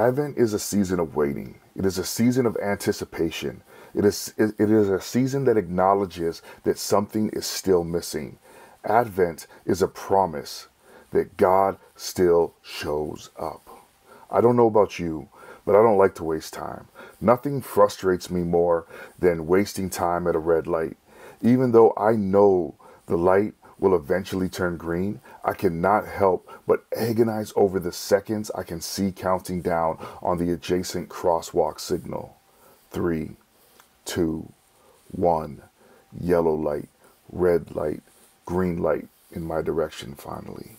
Advent is a season of waiting. It is a season of anticipation. It is a season that acknowledges that something is still missing. Advent is a promise that God still shows up. I don't know about you, but I don't like to waste time. Nothing frustrates me more than wasting time at a red light. Even though I know the light will eventually turn green, I cannot help but agonize over the seconds I can see counting down on the adjacent crosswalk signal. 3, 2, 1, yellow light, red light, green light in my direction finally.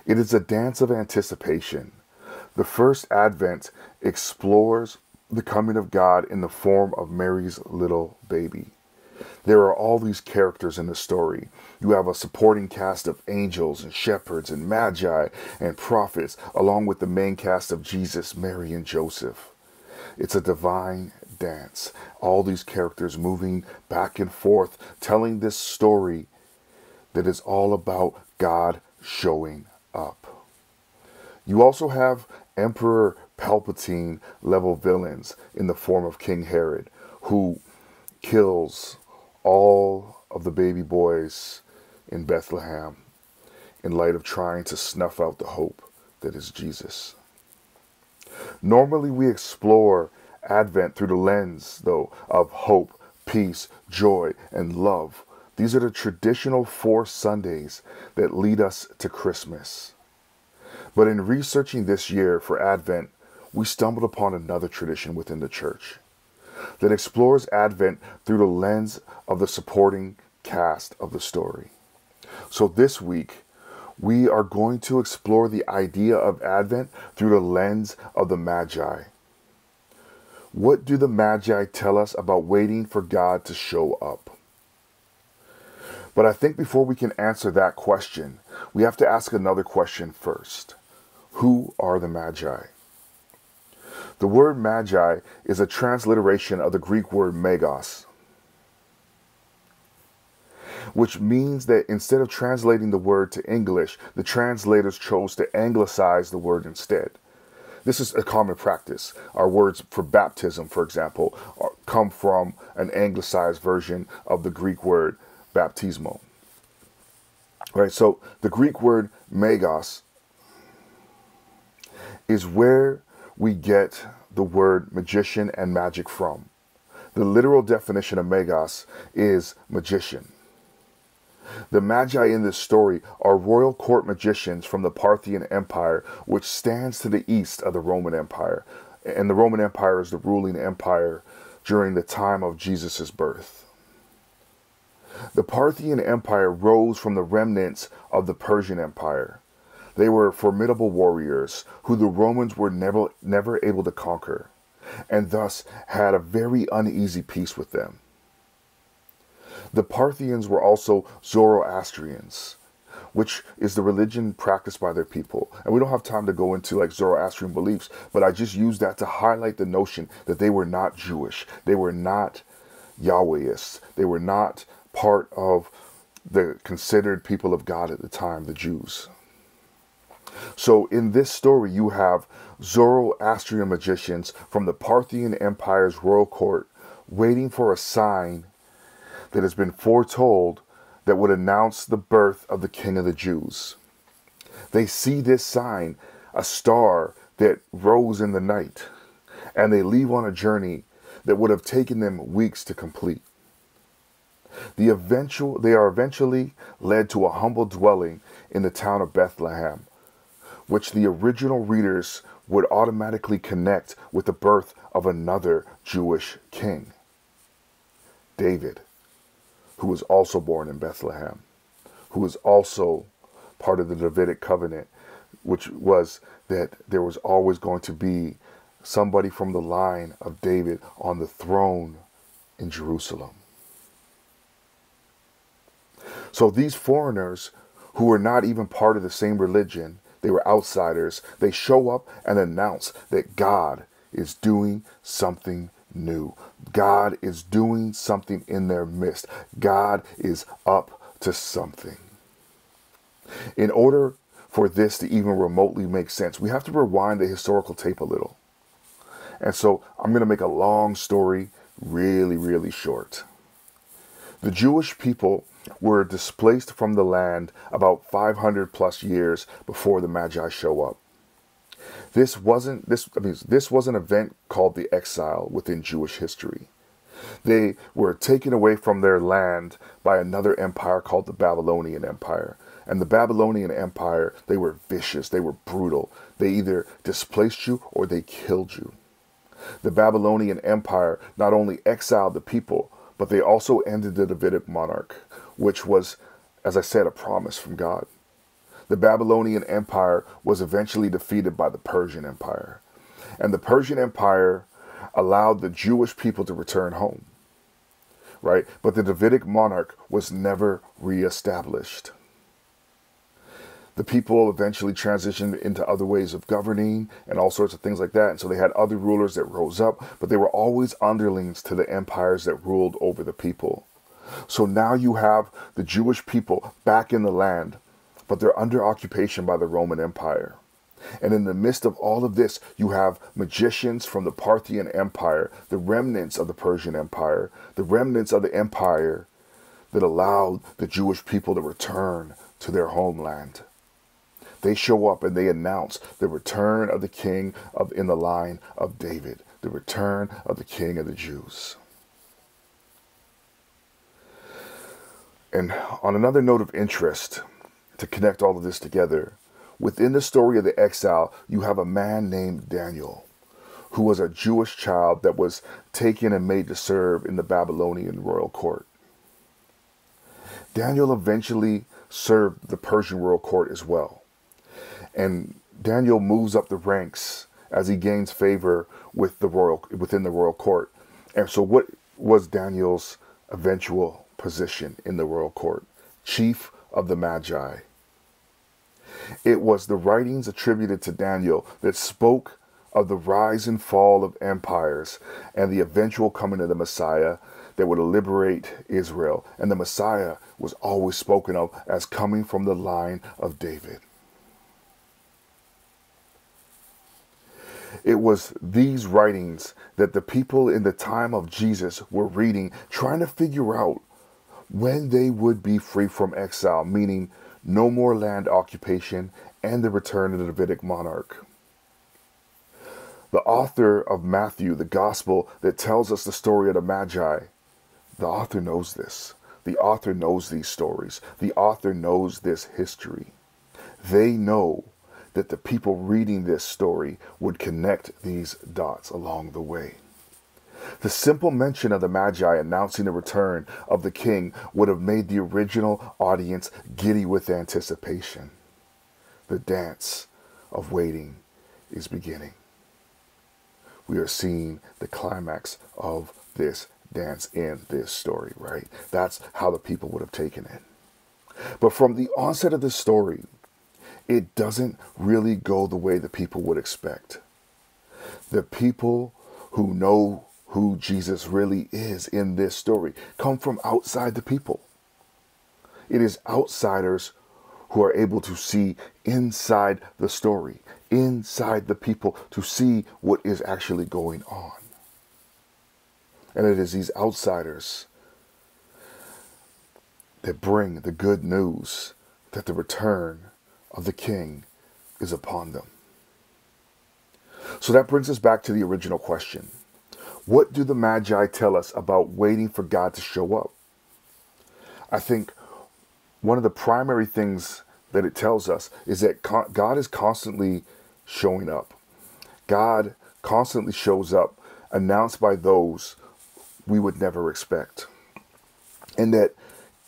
It is a dance of anticipation. The first Advent explores the coming of God in the form of Mary's little baby. There are all these characters in the story. You have a supporting cast of angels and shepherds and magi and prophets, along with the main cast of Jesus, Mary, and Joseph. It's a divine dance. All these characters moving back and forth, telling this story that is all about God showing up. You also have Emperor Palpatine level villains in the form of King Herod, who kills all of the baby boys in Bethlehem in light of trying to snuff out the hope that is Jesus. Normally we explore Advent through the lens, though, of hope, peace, joy, and love. These are the traditional 4 Sundays that lead us to Christmas. But in researching this year for Advent, we stumbled upon another tradition within the church that explores Advent through the lens of the supporting cast of the story. So this week, we are going to explore the idea of Advent through the lens of the Magi. What do the Magi tell us about waiting for God to show up? But I think before we can answer that question, we have to ask another question first. Who are the Magi? The word Magi is a transliteration of the Greek word magos, which means that instead of translating the word to English, the translators chose to anglicize the word instead. This is a common practice. Our words for baptism, for example, come from an anglicized version of the Greek word baptismo. Right, so the Greek word magos is where we get the word magician and magic from. The literal definition of magos is magician. The Magi in this story are royal court magicians from the Parthian Empire, which stands to the east of the Roman Empire. And the Roman Empire is the ruling empire during the time of Jesus' birth. The Parthian Empire rose from the remnants of the Persian Empire. They were formidable warriors who the Romans were never able to conquer, and thus had a very uneasy peace with them. The Parthians were also Zoroastrians, which is the religion practiced by their people. And we don't have time to go into like Zoroastrian beliefs, but I just use that to highlight the notion that they were not Jewish. They were not Yahwehists. They were not part of the considered people of God at the time, the Jews. So in this story, you have Zoroastrian magicians from the Parthian Empire's royal court waiting for a sign that has been foretold that would announce the birth of the King of the Jews. They see this sign, a star that rose in the night, and they leave on a journey that would have taken them weeks to complete. They are eventually led to a humble dwelling in the town of Bethlehem, which the original readers would automatically connect with the birth of another Jewish king, David, who was also born in Bethlehem, who was also part of the Davidic covenant, which was that there was always going to be somebody from the line of David on the throne in Jerusalem. So these foreigners, who were not even part of the same religion, they were outsiders, they show up and announce that God is doing something new. God is doing something in their midst. God is up to something. In order for this to even remotely make sense. We have to rewind the historical tape a little. And so I'm going to make a long story really, really short. The Jewish people were displaced from the land about 500 plus years before the Magi show up. This was an event called the exile within Jewish history. They were taken away from their land by another empire called the Babylonian Empire. And the Babylonian Empire, they were vicious, they were brutal. They either displaced you or they killed you. The Babylonian Empire not only exiled the people, but they also ended the Davidic monarch, which was, as I said, a promise from God. The Babylonian Empire was eventually defeated by the Persian Empire. And the Persian Empire allowed the Jewish people to return home, right? But the Davidic monarch was never reestablished. The people eventually transitioned into other ways of governing and all sorts of things like that. And so they had other rulers that rose up, but they were always underlings to the empires that ruled over the people. So now you have the Jewish people back in the land, but they're under occupation by the Roman Empire. And in the midst of all of this, you have magicians from the Parthian Empire, the remnants of the Persian Empire, the remnants of the empire that allowed the Jewish people to return to their homeland. They show up and they announce the return of the king in the line of David, the return of the king of the Jews. And on another note of interest, to connect all of this together, within the story of the exile, you have a man named Daniel, who was a Jewish child that was taken and made to serve in the Babylonian royal court. Daniel eventually served the Persian royal court as well. And Daniel moves up the ranks as he gains favor with within the royal court. And so what was Daniel's eventual position in the royal court? Chief of the Magi. It was the writings attributed to Daniel that spoke of the rise and fall of empires and the eventual coming of the Messiah that would liberate Israel. And the Messiah was always spoken of as coming from the line of David. It was these writings that the people in the time of Jesus were reading, trying to figure out when they would be free from exile, meaning no more land occupation and the return of the Davidic monarch. The author of Matthew, the gospel that tells us the story of the Magi, the author knows this. The author knows these stories. The author knows this history. They know that the people reading this story would connect these dots along the way. The simple mention of the Magi announcing the return of the king would have made the original audience giddy with anticipation. The dance of waiting is beginning. We are seeing the climax of this dance in this story, right? That's how the people would have taken it. But from the onset of the story, it doesn't really go the way the people would expect. The people who know who Jesus really is in this story come from outside the people. It is outsiders who are able to see inside the story, inside the people, to see what is actually going on. And it is these outsiders that bring the good news that the return of the king is upon them. So that brings us back to the original question. What do the Magi tell us about waiting for God to show up? I think one of the primary things that it tells us is that God is constantly showing up. God constantly shows up, announced by those we would never expect. And that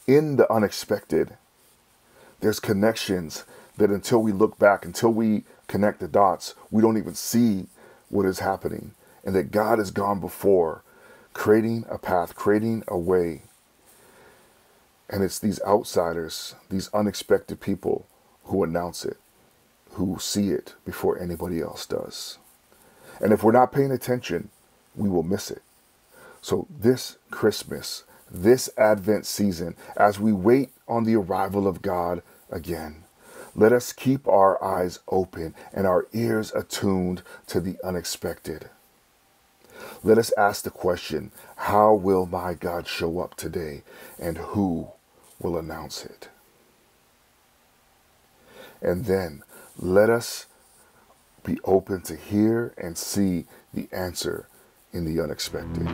in the unexpected, there's connections that until we look back, until we connect the dots, we don't even see what is happening. And that God has gone before, creating a path, creating a way. And it's these outsiders, these unexpected people who announce it, who see it before anybody else does. And if we're not paying attention, we will miss it. So this Christmas, this Advent season, as we wait on the arrival of God again, Let us keep our eyes open and our ears attuned to the unexpected. Let us ask the question, how will my God show up today, and who will announce it? And then let us be open to hear and see the answer in the unexpected.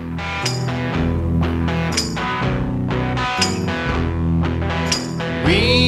We